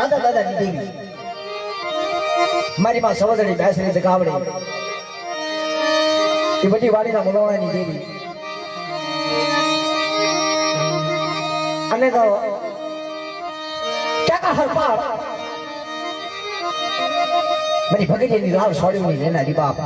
દાદા દાદાની દેવી મારી માં સવદડી બેસરી દગાવડી એ બધી વાડીના મોલાણાની દેવી અને તો કાકા હરપાળ મારી ભગતની લાલ સોડીની લેનારી બાપ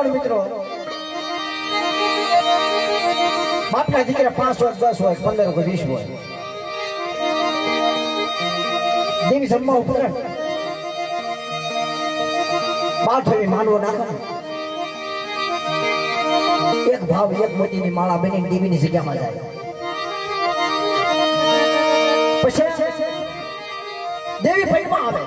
મિત્રો બાપના દીકરા 5 વર્ષ 10 વર્ષ 15 વર્ષ 20 વર્ષ દેવી જન્મા ઉપર બાઠવી માનવો નાખો એક ભાવ એક મોતીની માળા બની દેવીની જગ્યામાં જાય પછી દેવી પેટમાં આવે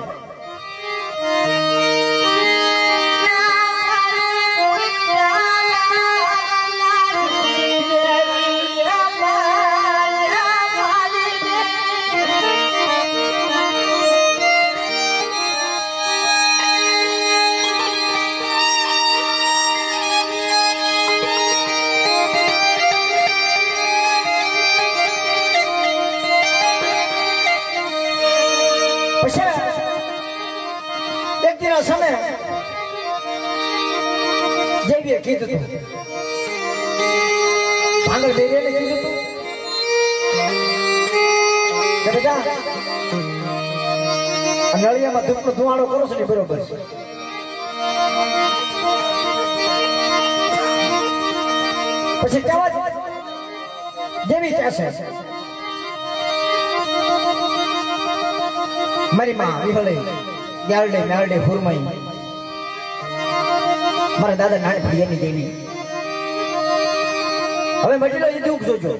સમય જેવીએ કીધું હતું ભાંગર દેવીને કીધું હતું કે બેટા નળિયામાં ધૂપનો ધુવાડો કરો છો ને બરોબર છે પછી કહેવા દેવી કહેશે મારી માં વિહળી યારડે મેરડે ફુરમાઈ મારા દાદા નાની ભૈયાની દેવી હવે મટીલો એ દુઃખ જોજો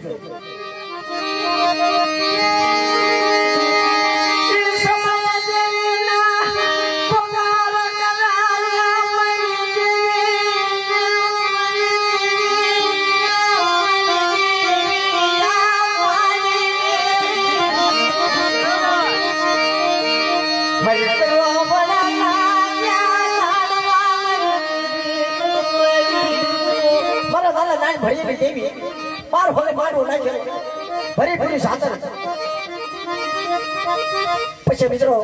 ભરી દેવી પાર હોલે મારવો નાખ્યો ભરી ભરી સાતર પછી મિત્રો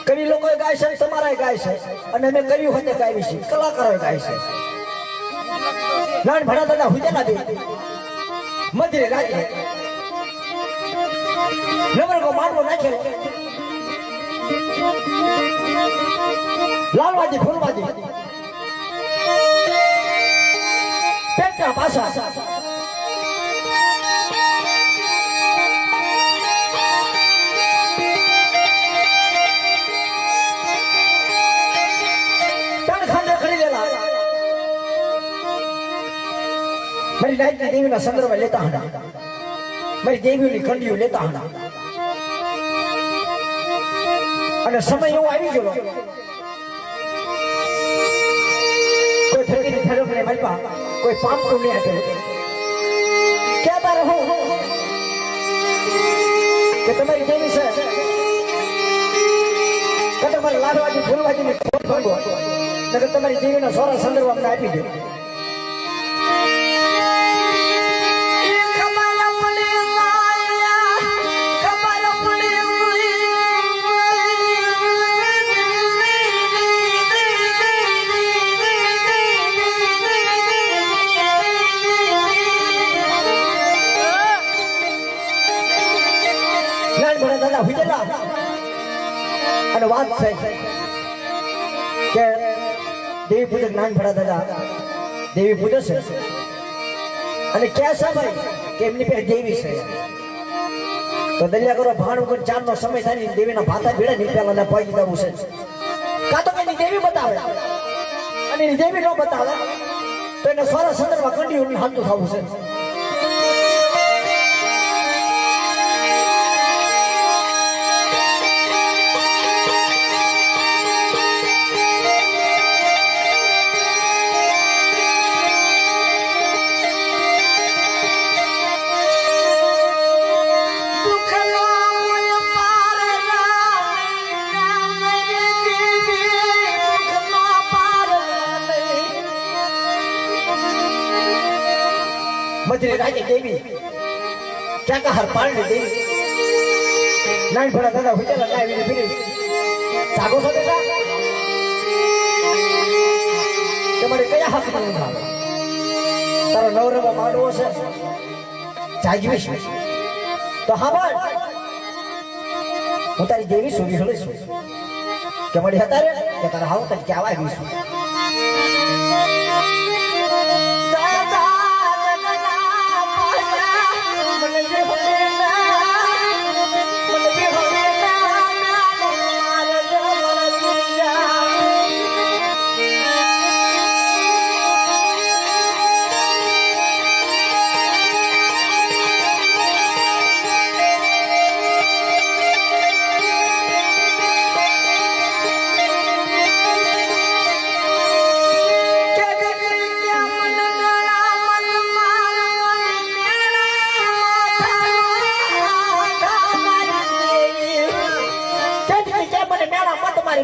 કવિ લોકો ગાય છે તમારા ગાય છે અને મેં કર્યું હોય ગાવી છે કલાકારો ગાય છે નાન ભણા દાદા હુજેલા દે મંદિરે રાતે નવર કો મારવો નાખ્યો લાલવાજી ફૂલવાજી પેટા પાછા ખાંડે ખડી લેલા મારી નાયકની દેવીના સંદર્ભ લેતા હતા મારી દેવીની ખંડીઓ લેતા હતા અને સમય એવો આવી ગયો કોઈ ઠગીની ઠરક ને મારી કોઈ પાપ તો નહીં આપે કહેતા રહો કે તમારી દેવી છે કે તમારે લાડવાજી ફૂલવાજી ને ખોટ ભાંગો નકર તમારી દેવીના સોરા સંદર્ભ અમને આપી દે અને વાત છે કે દેવી પૂજક નાનપડા દાદા દેવી પૂજે છે અને ક્યાં છે ભાઈ કે એમની પાસે દેવી છે તો દલિયા કરો ભાણ ઉપર ચારનો સમય થાય દેવીના ભાતા ભીડે નીકળ્યા પહોંચી જવું છે કાં તો એની દેવી બતાવે અને એની દેવી ન બતાવે તો એને સારા સંદર્ભમાં કંડીઓની હાલતું થવું છે मजरे राजे देवी क्या का हर पाल देवी नाइन भरा दादा हुई लगा है फिर जागो सो बेटा तुम्हारे कया हक में था तारो नवरवा माडવો છે જાગીશ તો હાબર હું તારી દેવી સુવી હળે છું કે મળી હતા રે કે તારા હાવ તક કેવા આવી છું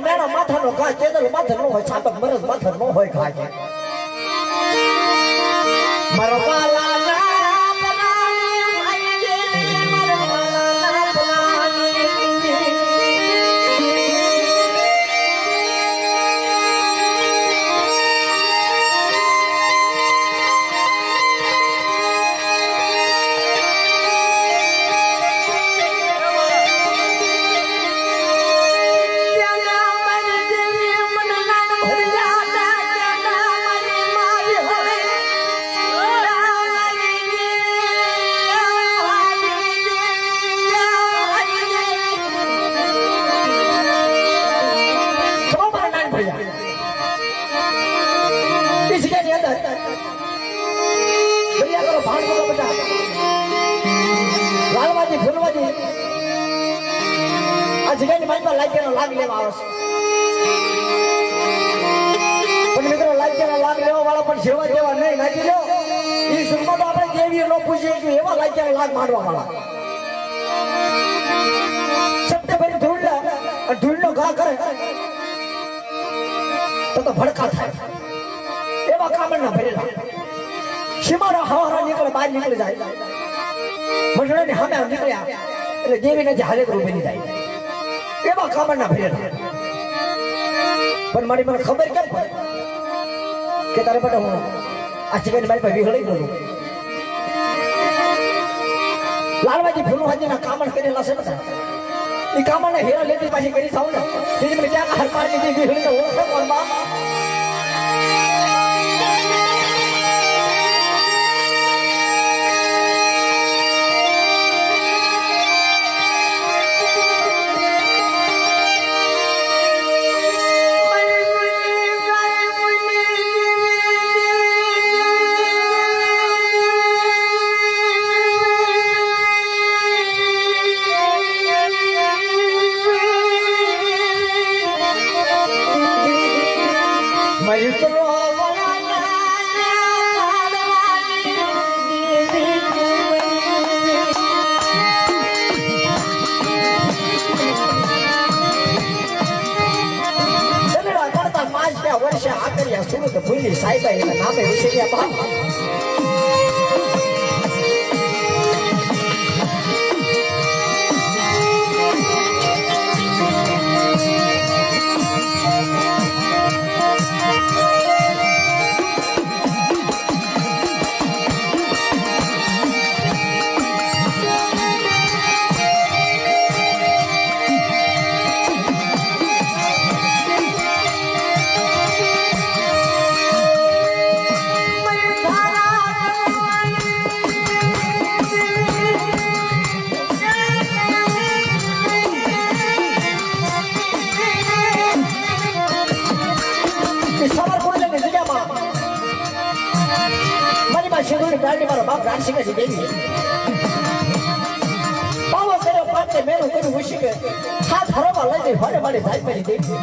મેળા માથાનો ઘા કેદલ માથે નો હોય છાપક મરજ માથે નો હોય ઘા કે મારો વાલા ના બનાની ભાઈ જે મારો વાલા ના બનાની જગ્યાની મારી લાગ્યાનો લાગ લેવા આવે છે પણ મિત્રો લાગ્યાનો લાગ લેવા વાળા પણ સેવા દેવા નહીં લાગી લો એ સુખમાં તો આપણે દેવી ન પૂછીએ કે એવા લાગ્યાનો લાગ માંડવા વાળા શબ્દ ભરી ધૂળનો ઘા કરે તો ભડકા થાય એવા કામણના ભરેલા સીમાડા હવારા નીકળે બહાર નીકળી જાય મંડળની સામે નીકળ્યા એટલે દેવીને જે હાલત બની જાય એવા કામના ભરેલા પણ મારી મને ખબર કેમ પડે કે તારે બેટા હું આ જગ્યાની મારી પાસે વિહળી ગયો લાલવાજી ફૂલવાજીના કામણ કરેલા છે બધા એ કામણના હેરા લેતી પાછી કરી થાવ ને તેથી મને ક્યાં હર પારની જે વિહળીને ઓળખે કોણ બા સુરત ભૂલી સાહેબા એના નામે વિષયા બાપ સિંધુની ગાડી મારો બાપ રાણસિંહજી દેવી બાવો કર્યો પાટે મેરું કર્યું ઉશી કે હાથ હરોમાં લઈ જઈ ભરે મારી ભાઈ મારી દેવી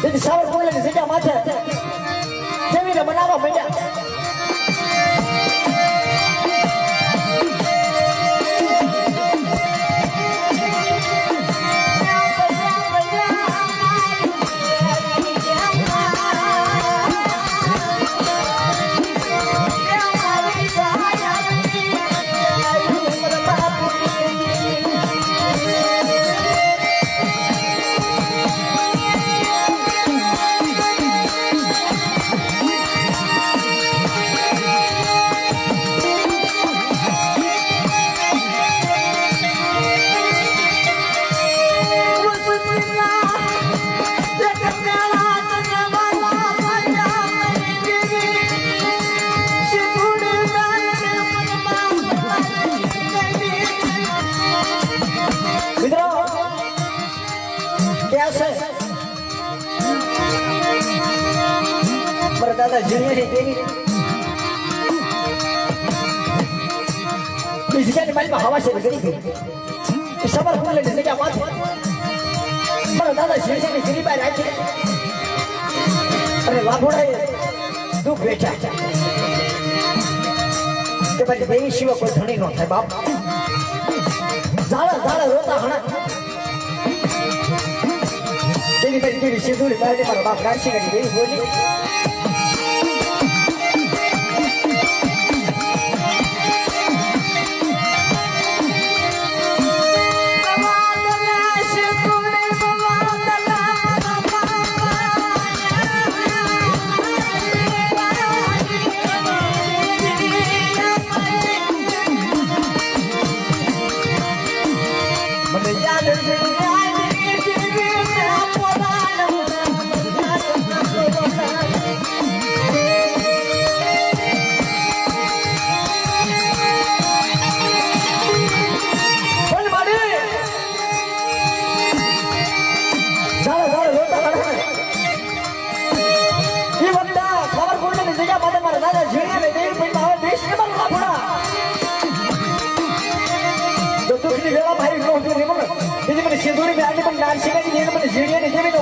તેથી સાવર કોલેની જગ્યા માથે દેવીને બનાવવા માંડ્યા દાદા જીણીએ દેવી જગ્યાની માલમાં હવા છે ગરી ગઈ સબર ફૂલે જગ્યા માથે મારા દાદા જીણીની ગરીબાઈ રાખી અને લાભોડાએ દુઃખ વેચા કે પછી દેવી સિવાય કોઈ ધણી ન થાય બાપ ઝાડા રોતા હણા તેની પછી દેવી સિંધુની ગાડી મારા બાપ રાણસિંહજી દેવી બોલી સિંધુની ગાડી પણ નાનસિંહજી મને જીણીએ દેવી